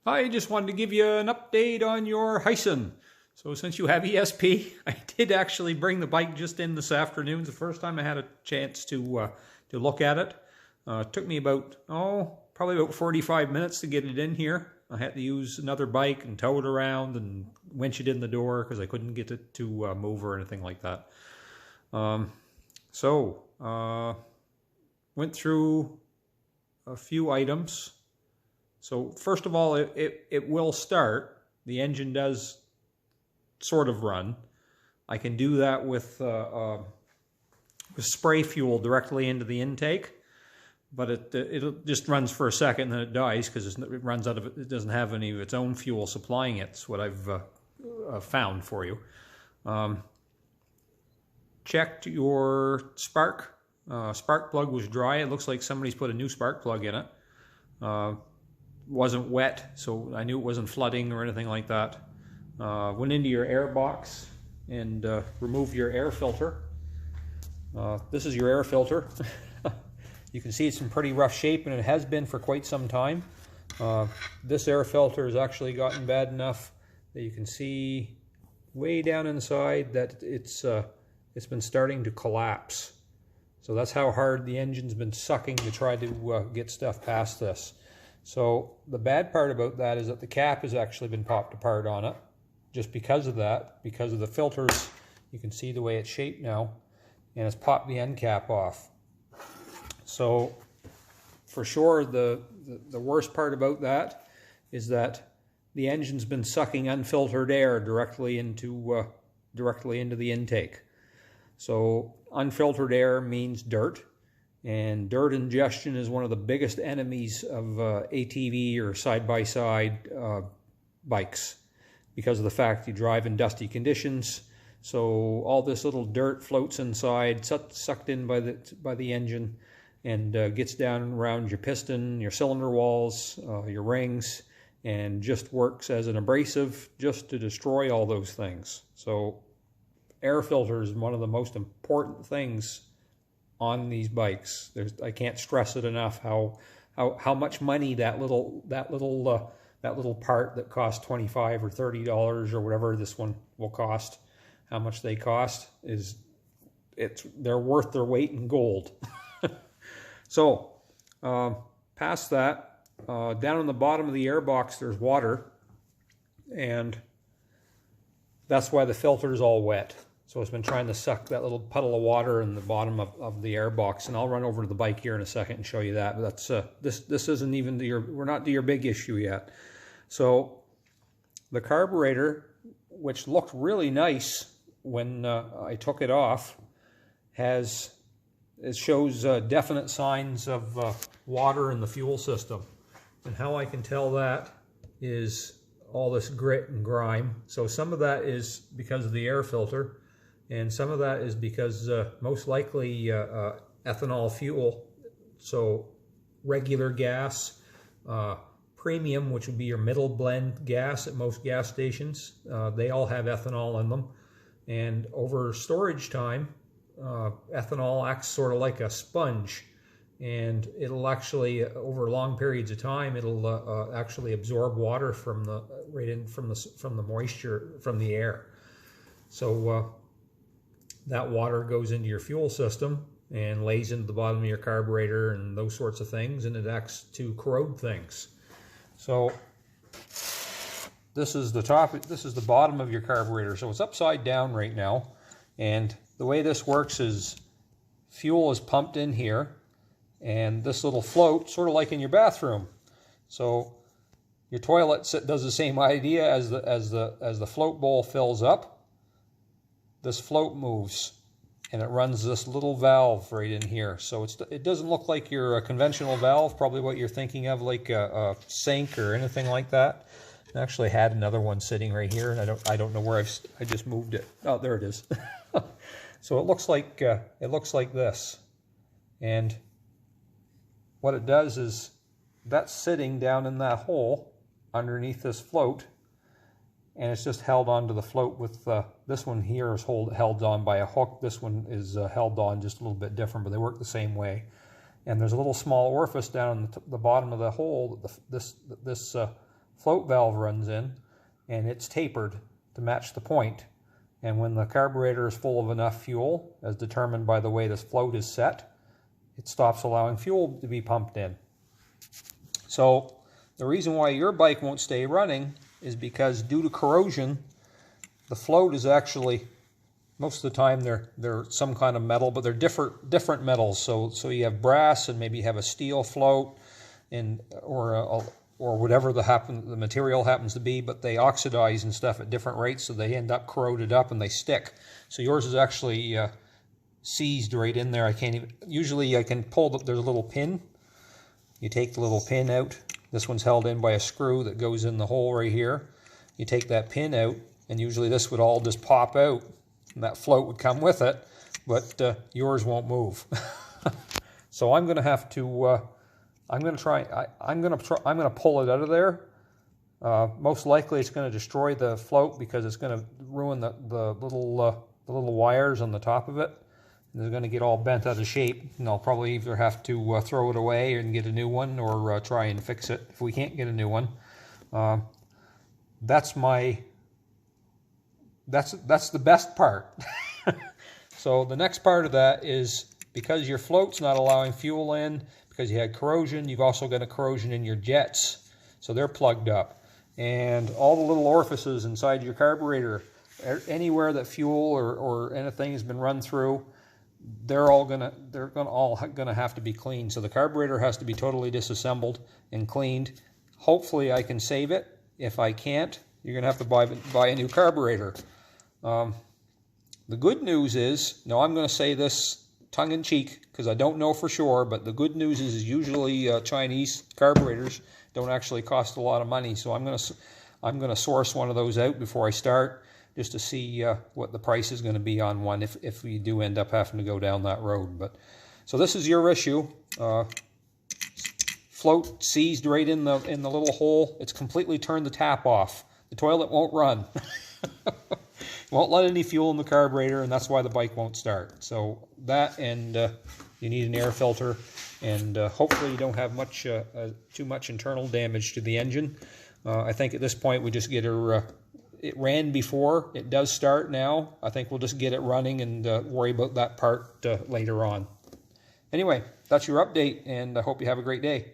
I just wanted to give you an update on your Hisun. So since you have ESP, I did actually bring the bike just in this afternoon. It's the first time I had a chance to look at it. It took me probably about 45 minutes to get it in here. I had to use another bike and tow it around and winch it in the door because I couldn't get it to move or anything like that. Went through a few items. So first of all, it will start. The engine does sort of run. I can do that with spray fuel directly into the intake, but it just runs for a second and then it dies because it runs out of it. It doesn't have any of its own fuel supplying it. It's what I've found for you. Checked your spark. Spark plug was dry. It looks like somebody's put a new spark plug in it. Wasn't wet, so I knew it wasn't flooding or anything like that. Went into your air box and removed your air filter. This is your air filter. You can see it's in pretty rough shape, and it has been for quite some time. This air filter has actually gotten bad enough that you can see way down inside that it's been starting to collapse. So that's how hard the engine's been sucking to try to get stuff past this. So the bad part about that is that the cap has actually been popped apart on it. Just because of that, because of the filters, you can see the way it's shaped now, and it's popped the end cap off. So for sure, the worst part about that is that the engine's been sucking unfiltered air directly into the intake. So unfiltered air means dirt. And dirt ingestion is one of the biggest enemies of ATV or side-by-side bikes because of the fact you drive in dusty conditions. So all this little dirt floats inside, sucked in by the engine, and gets down around your piston, your cylinder walls, your rings, and just works as an abrasive just to destroy all those things. So air filter is one of the most important things on these bikes. I can't stress it enough how much money that little part that costs $25 or $30 or whatever this one will cost, how much they cost they're worth their weight in gold. So past that, down on the bottom of the air box there's water, and that's why the filter is all wet. So it's been trying to suck that little puddle of water in the bottom of the air box, and I'll run over to the bike here in a second and show you that. But that's this isn't even we're not to your big issue yet. So the carburetor, which looked really nice when I took it off, shows definite signs of water in the fuel system, and how I can tell that is all this grit and grime. So some of that is because of the air filter. And some of that is because most likely ethanol fuel, so regular gas, premium, which would be your middle blend gas at most gas stations, they all have ethanol in them. And over storage time, ethanol acts sort of like a sponge, and it'll actually, over long periods of time, it'll actually absorb water from the moisture from the air. So that water goes into your fuel system and lays into the bottom of your carburetor and those sorts of things, and it acts to corrode things. So this is the bottom of your carburetor. So it's upside down right now, and the way this works is fuel is pumped in here, and this little float, sort of like in your bathroom. So your toilet does the same idea. As the float bowl fills up, this float moves, and it runs this little valve right in here. So it doesn't look like your conventional valve, probably what you're thinking of, like a sink or anything like that. I actually had another one sitting right here, and I don't know where I just moved it. Oh, there it is. So it looks like this, and what it does is that's sitting down in that hole underneath this float, and it's just held onto the float with this one here is held on by a hook. This one is held on just a little bit different, but they work the same way. And there's a little small orifice down in the bottom of the hole that this float valve runs in, and it's tapered to match the point. And when the carburetor is full of enough fuel, as determined by the way this float is set, it stops allowing fuel to be pumped in. So the reason why your bike won't stay running is because due to corrosion, the float is actually, most of the time they're some kind of metal, but they're different metals. So you have brass, and maybe you have a steel float, and or whatever the material happens to be, but they oxidize and stuff at different rates, so they end up corroded up and they stick. So yours is actually seized right in there. I can't even, usually I can pull, there's a little pin. You take the little pin out. This one's held in by a screw that goes in the hole right here. You take that pin out, and usually this would all just pop out, and that float would come with it, but yours won't move. So I'm going to have to, I'm going to pull it out of there. Most likely it's going to destroy the float because it's going to ruin the little wires on the top of it. And they're going to get all bent out of shape, and I'll probably either have to throw it away and get a new one, or try and fix it if we can't get a new one. That's the best part. So the next part of that is, because your float's not allowing fuel in, because you had corrosion, you've also got a corrosion in your jets, so they're plugged up. And all the little orifices inside your carburetor, anywhere that fuel or anything has been run through, they're all gonna have to be cleaned. So the carburetor has to be totally disassembled and cleaned. Hopefully I can save it. If I can't, you're gonna have to buy a new carburetor. The good news is, now I'm gonna say this tongue-in-cheek because I don't know for sure, but the good news is usually Chinese carburetors don't actually cost a lot of money. So I'm gonna source one of those out before I start, just to see what the price is going to be on one if we do end up having to go down that road. But so this is your issue. Float seized right in the little hole. It's completely turned the tap off. The toilet won't run. Won't let any fuel in the carburetor, and that's why the bike won't start. So that, and you need an air filter, and hopefully you don't have too much internal damage to the engine. I think at this point we just get her. It ran before. It does start now. I think we'll just get it running and worry about that part later on. Anyway, that's your update, and I hope you have a great day.